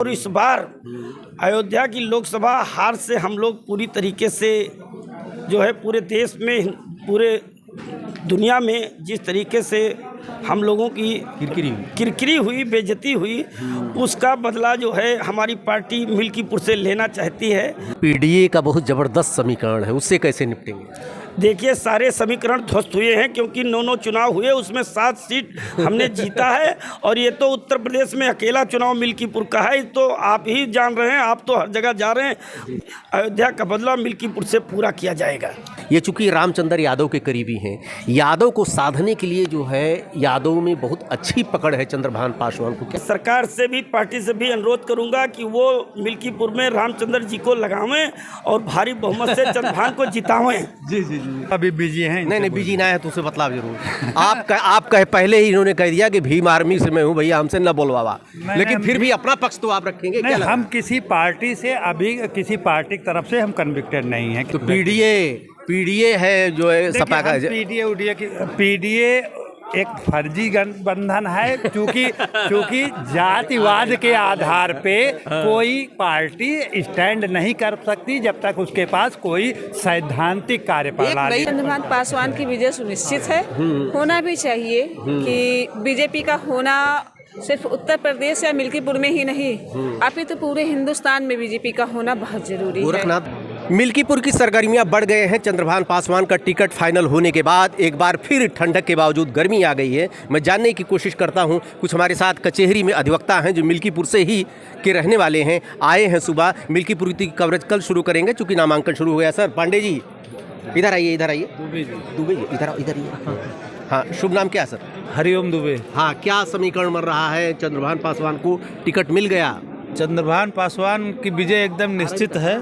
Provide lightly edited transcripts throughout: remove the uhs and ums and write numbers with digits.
और इस बार अयोध्या की लोकसभा हार से हम लोग पूरी तरीके से जो है पूरे देश में, पूरे दुनिया में जिस तरीके से हम लोगों की किरकिरी हुई, बेइज्जती हुई, उसका बदला जो है हमारी पार्टी मिल्कीपुर से लेना चाहती है। पीडीए का बहुत ज़बरदस्त समीकरण है, उससे कैसे निपटेंगे? देखिए, सारे समीकरण ध्वस्त हुए हैं क्योंकि 9 चुनाव हुए, उसमें 7 सीट हमने जीता है और ये तो उत्तर प्रदेश में अकेला चुनाव मिल्कीपुर का है। तो आप ही जान रहे हैं, आप तो हर जगह जा रहे हैं। अयोध्या का बदला मिल्कीपुर से पूरा किया जाएगा। ये चूंकि रामचंद्र यादव के करीबी हैं, यादव को साधने के लिए जो है यादव में बहुत अच्छी पकड़ है चंद्रभान पासवान को। क्या सरकार से भी, पार्टी से भी अनुरोध करूंगा कि वो मिल्कीपुर में रामचंद्र जी को लगावें और भारी बहुमत से चंद्रभान को जितावें। जी जी जी, अभी बिजी हैं। नहीं बिजी ना है तो उसे बतलाव जरूर। आप कहे पहले ही इन्होंने कह दिया कि भीम आर्मी से मैं हूँ, भैया हमसे न बोलवावा, लेकिन फिर भी अपना पक्ष तो आप रखेंगे। नहीं, हम किसी पार्टी से, अभी किसी पार्टी की तरफ से हम कन्विक्टेड नहीं है। तो पीडीए है जो है सपा का। पीडीए एक फर्जी गठबंधन है, क्योंकि जातिवाद के आधार पे कोई पार्टी स्टैंड नहीं कर सकती जब तक उसके पास कोई सैद्धांतिक कार्यप्रणाली। चंद्रभान पासवान की विजय सुनिश्चित है, होना भी चाहिए कि बीजेपी का होना सिर्फ उत्तर प्रदेश या मिल्कीपुर में ही नहीं, अभी तो पूरे हिंदुस्तान में बीजेपी का होना बहुत जरूरी है। मिल्कीपुर की सरगर्मियां बढ़ गए हैं। चंद्रभान पासवान का टिकट फाइनल होने के बाद एक बार फिर ठंडक के बावजूद गर्मी आ गई है। मैं जानने की कोशिश करता हूं, कुछ हमारे साथ कचहरी में अधिवक्ता हैं जो मिल्कीपुर से ही के रहने वाले हैं, आए हैं सुबह। मिल्कीपुर की कवरेज कल शुरू करेंगे चूँकि नामांकन शुरू हो गया। सर पांडे जी इधर आइए, दुबे जी इधर हाँ, शुभ नाम क्या सर? हरिओम दुबे। हाँ, क्या समीकरण बन रहा है? चंद्रभान पासवान को टिकट मिल गया। चंद्रभान पासवान की विजय एकदम निश्चित है,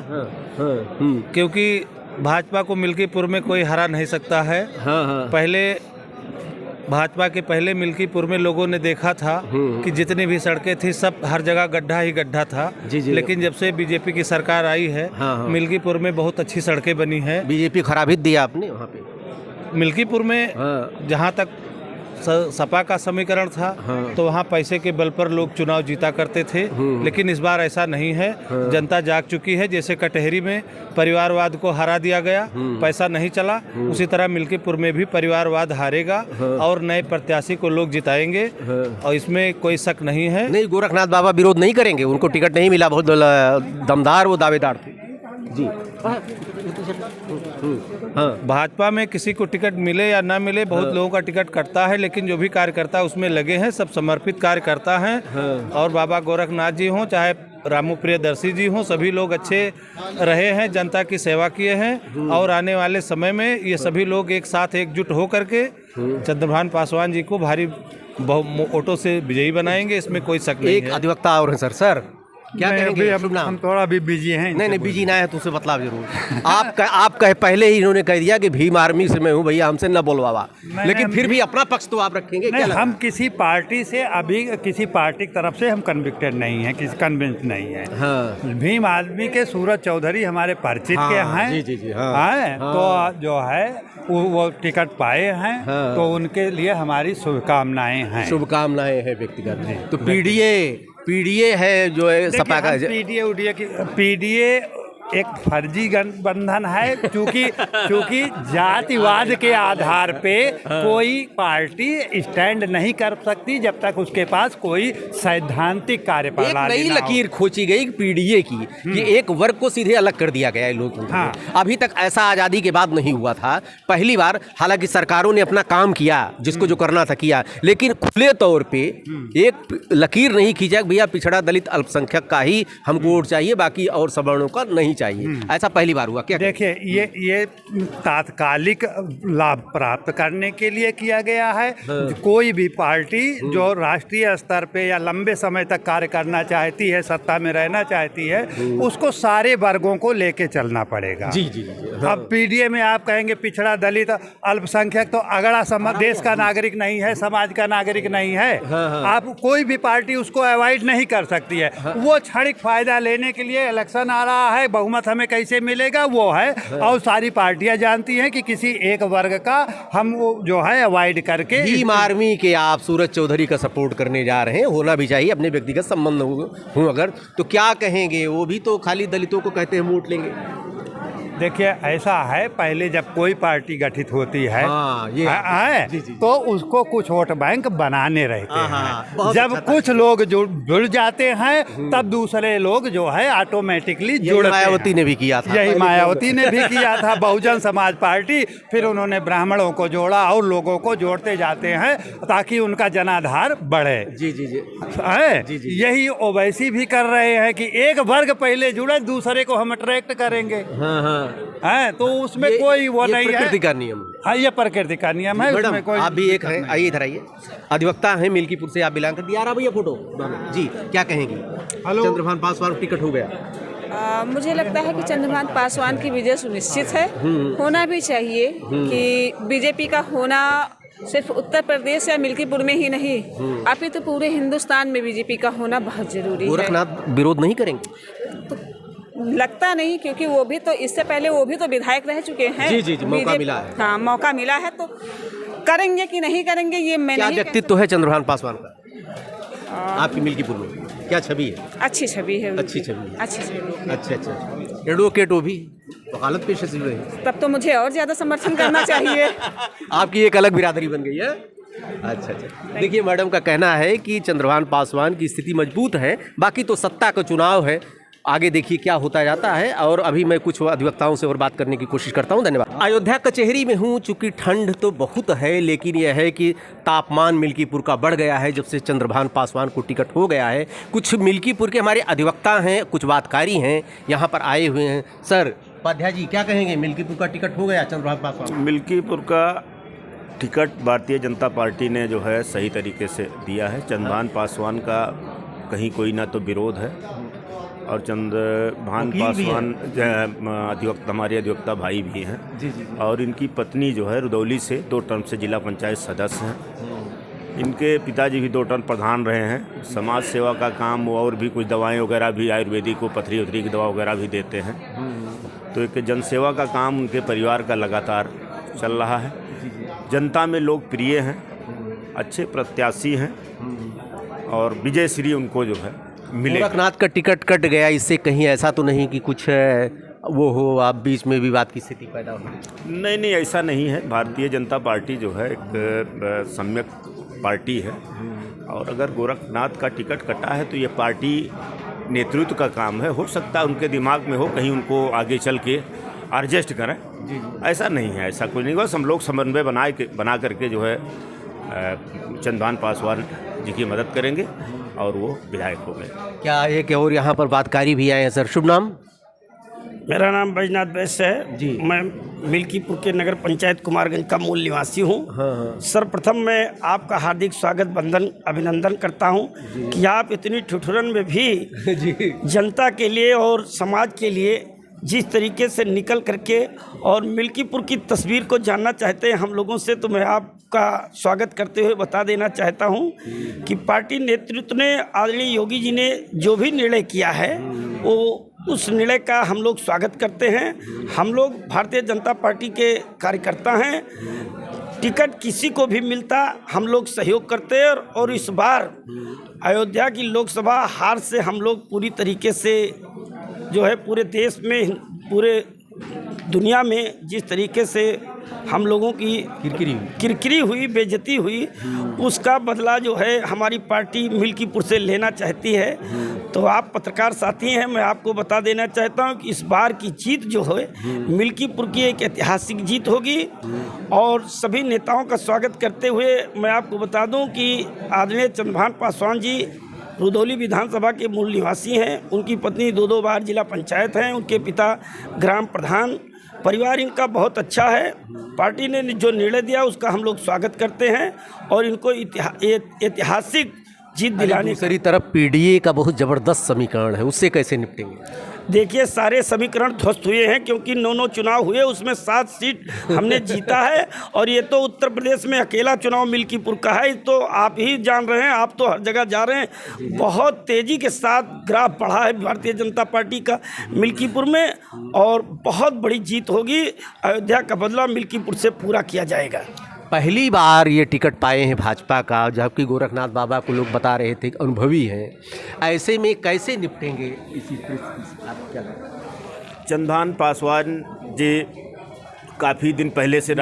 क्योंकि भाजपा को मिल्कीपुर में कोई हरा नहीं सकता है। पहले भाजपा के पहले मिल्कीपुर में लोगों ने देखा था कि जितनी भी सड़कें थी सब हर जगह गड्ढा ही गड्ढा था। लेकिन जब से बीजेपी की सरकार आई है, मिल्कीपुर में बहुत अच्छी सड़कें बनी है। बीजेपी खराब ही दिया आपने वहाँ पे मिल्कीपुर में। जहाँ तक सपा का समीकरण था तो वहाँ पैसे के बल पर लोग चुनाव जीता करते थे, लेकिन इस बार ऐसा नहीं है। जनता जाग चुकी है। जैसे कटहरी में परिवारवाद को हरा दिया गया, पैसा नहीं चला, उसी तरह मिल्कीपुर में भी परिवारवाद हारेगा और नए प्रत्याशी को लोग जिताएंगे और इसमें कोई शक नहीं है। नहीं, गोरखनाथ बाबा विरोध नहीं करेंगे, उनको टिकट नहीं मिला, बहुत दमदार वो दावेदार थे जी। भाजपा में किसी को टिकट मिले या ना मिले, बहुत लोगों का टिकट कटता है, लेकिन जो भी कार्यकर्ता उसमें लगे हैं सब समर्पित कार्यकर्ता हैं। और बाबा गोरखनाथ जी हों चाहे रामू प्रियदर्शी जी हों, सभी लोग अच्छे रहे हैं, जनता की सेवा किए हैं और आने वाले समय में ये सभी लोग एक साथ एकजुट हो करके चंद्रभान पासवान जी को भारी वोटों से विजयी बनाएंगे, इसमें कोई शक नहीं है। एक अधिवक्ता और हैं सर क्या कहेंगे? हम थोड़ा भी बिजी हैं। नहीं बिजी ना है तो उसे बतलाव जरूर। आप कहे पहले ही इन्होंने कह दिया कि भीम आर्मी से मैं हूँ, भैया हमसे न बोलवावा, लेकिन फिर भी अपना पक्ष तो आप रखेंगे। नहीं, हम किसी पार्टी से, अभी किसी पार्टी की तरफ से हम कन्विक्टेड नहीं है, किसी कन्विंस नहीं है। भीम आदमी के सूरज चौधरी हमारे परिचित के हैं, तो जो है वो टिकट पाए हैं, तो उनके लिए हमारी शुभकामनाएं हैं व्यक्तिगत। तो पीडीए है जो है सपा का। पीडीए एक फर्जी गठबंधन है, क्योंकि जातिवाद के आधार पे कोई पार्टी स्टैंड नहीं कर सकती जब तक उसके पास कोई सैद्धांतिक कार्यप्रणाली। एक नई लकीर खोची गई पीडीए की कि एक वर्ग को सीधे अलग कर दिया गया है लोगों को। अभी तक ऐसा आज़ादी के बाद नहीं हुआ था, पहली बार। हालांकि सरकारों ने अपना काम किया, जिसको जो करना था किया, लेकिन खुले तौर पे एक लकीर नहीं खींचा भैया पिछड़ा दलित अल्पसंख्यक का ही हमको वोट चाहिए, बाकी और सवर्णों का नहीं चाहिए। ऐसा पहली बार हुआ क्या? देखिए, ये तात्कालिक लाभ प्राप्त करने के लिए किया गया है। कोई भी पार्टी जो राष्ट्रीय स्तर पे या लंबे समय तक कार्य करना चाहती है, सत्ता में रहना चाहती है, उसको सारे वर्गों को लेके चलना पड़ेगा। जी। अब पीडीए में आप कहेंगे पिछड़ा दलित अल्पसंख्यक, तो अगड़ा देश का नागरिक नहीं है, समाज का नागरिक नहीं है। आप कोई भी पार्टी उसको अवॉइड नहीं कर सकती है। वो क्षणिक फायदा लेने के लिए इलेक्शन आ रहा है, बहुमत हमें कैसे मिलेगा वो है। और सारी पार्टियां जानती हैं कि किसी एक वर्ग का हम वो जो है अवॉइड करके भीम आर्मी के आप सूरज चौधरी का सपोर्ट करने जा रहे हैं, होना भी चाहिए, अपने व्यक्तिगत संबंध हो अगर, तो क्या कहेंगे? वो भी तो खाली दलितों को कहते हैं वोट लेंगे। देखिए ऐसा है, पहले जब कोई पार्टी गठित होती है ये है तो उसको कुछ वोट बैंक बनाने रहते हैं। जब अच्छा कुछ लोग जुड़ जाते हैं तब दूसरे लोग जो है ऑटोमेटिकली जुड़ते हैं। मायावती ने भी किया था, यही मायावती ने भी किया था, बहुजन समाज पार्टी। फिर उन्होंने ब्राह्मणों को जोड़ा और लोगों को जोड़ते जाते हैं ताकि उनका जनाधार बढ़े। जी जी जी है यही ओवैसी भी कर रहे हैं कि एक वर्ग पहले जुड़े, दूसरे को हम अट्रैक्ट करेंगे। है तो उसमें कोई वो नहीं है, प्रकृति का नियम। हाँ ये प्रकृति का नियम है। उसमें कोई आप भी एक हैं, आइए इधर आइए, अधिवक्ता हैं मिल्कीपुर से, आप बिलोंग करती आ रहा भैया फोटो जी, क्या कहेंगी? चंद्रभान पासवान टिकट हो गया। मुझे लगता है कि चंद्रभान पासवान की विजय सुनिश्चित है, होना भी चाहिए कि बीजेपी का होना सिर्फ उत्तर प्रदेश या मिल्कीपुर में ही नहीं, अपितु पूरे हिंदुस्तान में बीजेपी का होना बहुत जरूरी है। गोरखनाथ विरोध नहीं करेंगे? तो लगता नहीं, क्योंकि वो भी तो इससे पहले वो भी तो विधायक रह चुके हैं। जी जी जी, मौका मिला है। हाँ मौका मिला है, तो करेंगे कि नहीं करेंगे ये मैं क्या नहीं व्यक्तित्व है चंद्रभान पासवान का आपकी मिल्कीपुर में? क्या छवि है? अच्छी छवि है, अच्छी छवि है। अच्छी छवि। अच्छा, एडवोकेट हो भी, वकालत पेशे से जुड़े हैं, तब तो मुझे और ज्यादा समर्थन करना चाहिए। आपकी एक अलग बिरादरी बन गई है। अच्छा, देखिए मैडम का कहना है कि चंद्रभान पासवान की स्थिति मजबूत है, बाकी तो सत्ता का चुनाव है, आगे देखिए क्या होता जाता है। और अभी मैं कुछ अधिवक्ताओं से और बात करने की कोशिश करता हूं। धन्यवाद। अयोध्या कचहरी में हूं, चूंकि ठंड तो बहुत है, लेकिन यह है कि तापमान मिल्कीपुर का बढ़ गया है जब से चंद्रभान पासवान को टिकट हो गया है। कुछ मिल्कीपुर के हमारे अधिवक्ता हैं, कुछ बातकारी हैं, यहाँ पर आए हुए हैं। सर उपाध्याय जी क्या कहेंगे, मिल्कीपुर का टिकट हो गया चंद्रभान पासवान? मिल्कीपुर का टिकट भारतीय जनता पार्टी ने जो है सही तरीके से दिया है। चंद्रभान पासवान का कहीं कोई ना तो विरोध है, और चंद्रभान पासवान अधिवक्ता, हमारे अधिवक्ता भाई भी हैं। जी जी। और इनकी पत्नी जो है रुदौली से 2 टर्म से जिला पंचायत सदस्य हैं। इनके पिताजी भी 2 टर्म प्रधान रहे हैं। समाज सेवा का काम और भी कुछ दवाएं वगैरह भी, आयुर्वेदिक को पथरी उथरी की दवा वगैरह भी देते हैं। तो एक जनसेवा का काम उनके परिवार का लगातार चल रहा है। जनता में लोकप्रिय हैं, अच्छे प्रत्याशी हैं, और विजय श्री उनको जो है मिले। गोरखनाथ का टिकट कट गया, इससे कहीं ऐसा तो नहीं कि कुछ वो हो, आप बीच में विवाद की स्थिति पैदा हो? नहीं, ऐसा नहीं है। भारतीय जनता पार्टी जो है एक सम्यक पार्टी है, और अगर गोरखनाथ का टिकट कटा है तो ये पार्टी नेतृत्व का काम है। हो सकता है उनके दिमाग में हो, कहीं उनको आगे चल के एडजस्ट करें। ऐसा नहीं है, ऐसा कुछ नहीं। बस हम लोग समन्वय बना करके जो है चंद्रभान पासवान जी की मदद करेंगे, और वो विधायक हो गए। क्या एक और यहाँ पर बातकारी भी आए हैं? सर शुभ नाम? मेरा नाम बैजनाथ वैश्य है जी। मैं मिल्कीपुर के नगर पंचायत कुमारगंज का मूल निवासी हूँ। हाँ। सर्वप्रथम मैं आपका हार्दिक स्वागत अभिनंदन करता हूँ कि आप इतनी ठिठुरन में भी जनता के लिए और समाज के लिए जिस तरीके से निकल करके और मिल्कीपुर की तस्वीर को जानना चाहते हैं हम लोगों से, तो मैं आपका स्वागत करते हुए बता देना चाहता हूं कि पार्टी नेतृत्व ने, आदरणीय योगी जी ने जो भी निर्णय किया है वो उस निर्णय का हम लोग स्वागत करते हैं। हम लोग भारतीय जनता पार्टी के कार्यकर्ता हैं। टिकट किसी को भी मिलता हम लोग सहयोग करते हैं, और इस बार अयोध्या की लोकसभा हार से हम लोग पूरी तरीके से जो है पूरे देश में, पूरे दुनिया में जिस तरीके से हम लोगों की किरकिरी हुई, बेइज्जती हुई, उसका बदला जो है हमारी पार्टी मिल्कीपुर से लेना चाहती है। तो आप पत्रकार साथी हैं, मैं आपको बता देना चाहता हूं कि इस बार की जीत जो है मिल्कीपुर की एक ऐतिहासिक जीत होगी। और सभी नेताओं का स्वागत करते हुए मैं आपको बता दूं कि आदरणीय चंद्रभान पासवान जी रुदौली विधानसभा के मूल निवासी हैं। उनकी पत्नी 2 बार जिला पंचायत हैं, उनके पिता ग्राम प्रधान। परिवार इनका बहुत अच्छा है। पार्टी ने जो निर्णय दिया उसका हम लोग स्वागत करते हैं, और इनको ऐतिहासिक जीत दिलाने। दूसरी तरफ पीडीए का बहुत जबरदस्त समीकरण है, उससे कैसे निपटेंगे? देखिए सारे समीकरण ध्वस्त हुए हैं क्योंकि 9 चुनाव हुए, उसमें 7 सीट हमने जीता है और ये तो उत्तर प्रदेश में अकेला चुनाव मिल्कीपुर का है। तो आप ही जान रहे हैं, आप तो हर जगह जा रहे हैं, बहुत तेज़ी के साथ ग्राफ बढ़ा है भारतीय जनता पार्टी का मिल्कीपुर में और बहुत बड़ी जीत होगी। अयोध्या का बदला मिल्कीपुर से पूरा किया जाएगा। पहली बार ये टिकट पाए हैं भाजपा का, जबकि गोरखनाथ बाबा को लोग बता रहे थे अनुभवी हैं, ऐसे में कैसे निपटेंगे इसी परिस्थिति? आप क्या लगता है? चंद्रभान पासवान जी काफ़ी दिन पहले से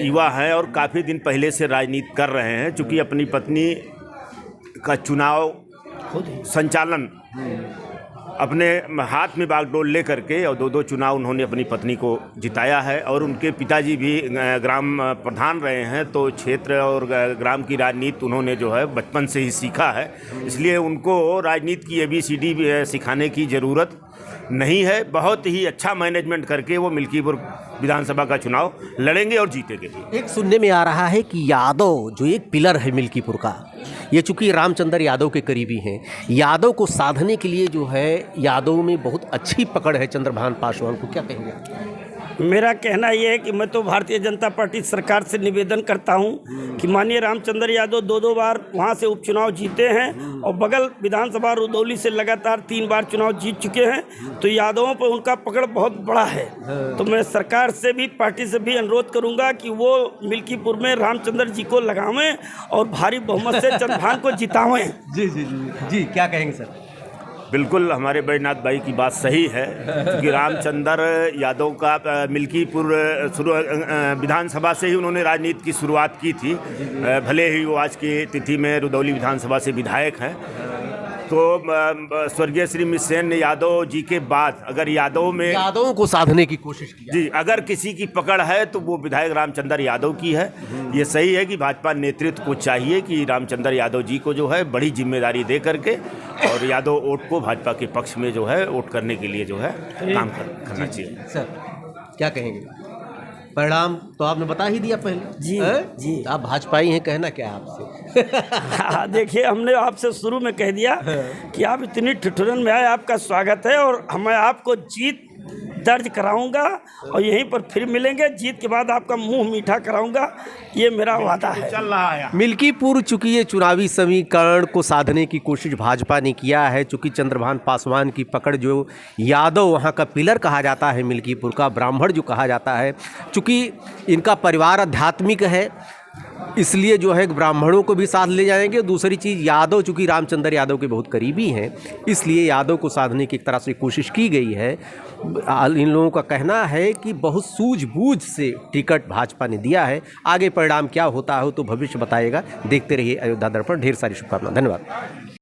युवा हैं और काफ़ी दिन पहले से राजनीति कर रहे हैं। चूँकि अपनी पत्नी का चुनाव संचालन अपने हाथ में बागडोर ले करके और 2 चुनाव उन्होंने अपनी पत्नी को जिताया है और उनके पिताजी भी ग्राम प्रधान रहे हैं, तो क्षेत्र और ग्राम की राजनीति उन्होंने जो है बचपन से ही सीखा है। इसलिए उनको राजनीति की ABCD सिखाने की ज़रूरत नहीं है। बहुत ही अच्छा मैनेजमेंट करके वो मिल्कीपुर विधानसभा का चुनाव लड़ेंगे और जीतेंगे। एक सुनने में आ रहा है कि यादव जो एक पिलर है मिल्कीपुर का, ये चूंकि रामचंद्र यादव के करीबी हैं, यादव को साधने के लिए जो है यादव में बहुत अच्छी पकड़ है चंद्रभान पासवान को, क्या कहेंगे? मेरा कहना यह है कि मैं तो भारतीय जनता पार्टी सरकार से निवेदन करता हूं कि माननीय रामचंद्र यादव 2 बार वहां से उपचुनाव जीते हैं और बगल विधानसभा रुदौली से लगातार 3 बार चुनाव जीत चुके हैं, तो यादवों पर उनका पकड़ बहुत बड़ा है। तो मैं सरकार से भी, पार्टी से भी अनुरोध करूंगा कि वो मिल्कीपुर में रामचंद्र जी को लगावें और भारी बहुमत से चंद्रभान को जितावें। जी जी जी जी, क्या कहेंगे सर? बिल्कुल हमारे बैजनाथ भाई की बात सही है, क्योंकि रामचंद्र यादव का मिल्कीपुर विधानसभा से ही उन्होंने राजनीति की शुरुआत की थी। भले ही वो आज की तिथि में रुदौली विधानसभा से विधायक हैं, तो स्वर्गीय श्री मिसेन यादव जी के बाद अगर यादवों को साधने की कोशिश की जी अगर किसी की पकड़ है तो वो विधायक रामचंद्र यादव की है। ये सही है कि भाजपा नेतृत्व को चाहिए कि रामचंद्र यादव जी को जो है बड़ी जिम्मेदारी दे करके और यादव वोट को भाजपा के पक्ष में जो है वोट करने के लिए जो है काम करना चाहिए। सर क्या कहेंगे? परिणाम तो आपने बता ही दिया पहले। जी जी, आप भाजपाई हैं, कहना क्या है आपसे? देखिए हमने आपसे शुरू में कह दिया कि आप इतनी ठिठुरन में आए, आपका स्वागत है और मैं आपको जीत दर्ज कराऊंगा और यहीं पर फिर मिलेंगे। जीत के बाद आपका मुंह मीठा कराऊंगा, ये मेरा वादा है। चल रहा है मिल्कीपुर चूंकि ये चुनावी समीकरण को साधने की कोशिश भाजपा ने किया है, चूंकि चंद्रभान पासवान की पकड़ जो यादव वहाँ का पिलर कहा जाता है, मिल्कीपुर का ब्राह्मण जो कहा जाता है, चूंकि इनका परिवार आध्यात्मिक है, इसलिए जो है ब्राह्मणों को भी साथ ले जाएंगे। दूसरी चीज़ यादव चूँकि रामचंद्र यादव के बहुत करीबी हैं, इसलिए यादव को साधने की एक तरह से कोशिश की गई है। इन लोगों का कहना है कि बहुत सूझबूझ से टिकट भाजपा ने दिया है। आगे परिणाम क्या होता है तो भविष्य बताएगा। देखते रहिए अयोध्या दर्पण। ढेर सारी शुभकामनाएं। धन्यवाद।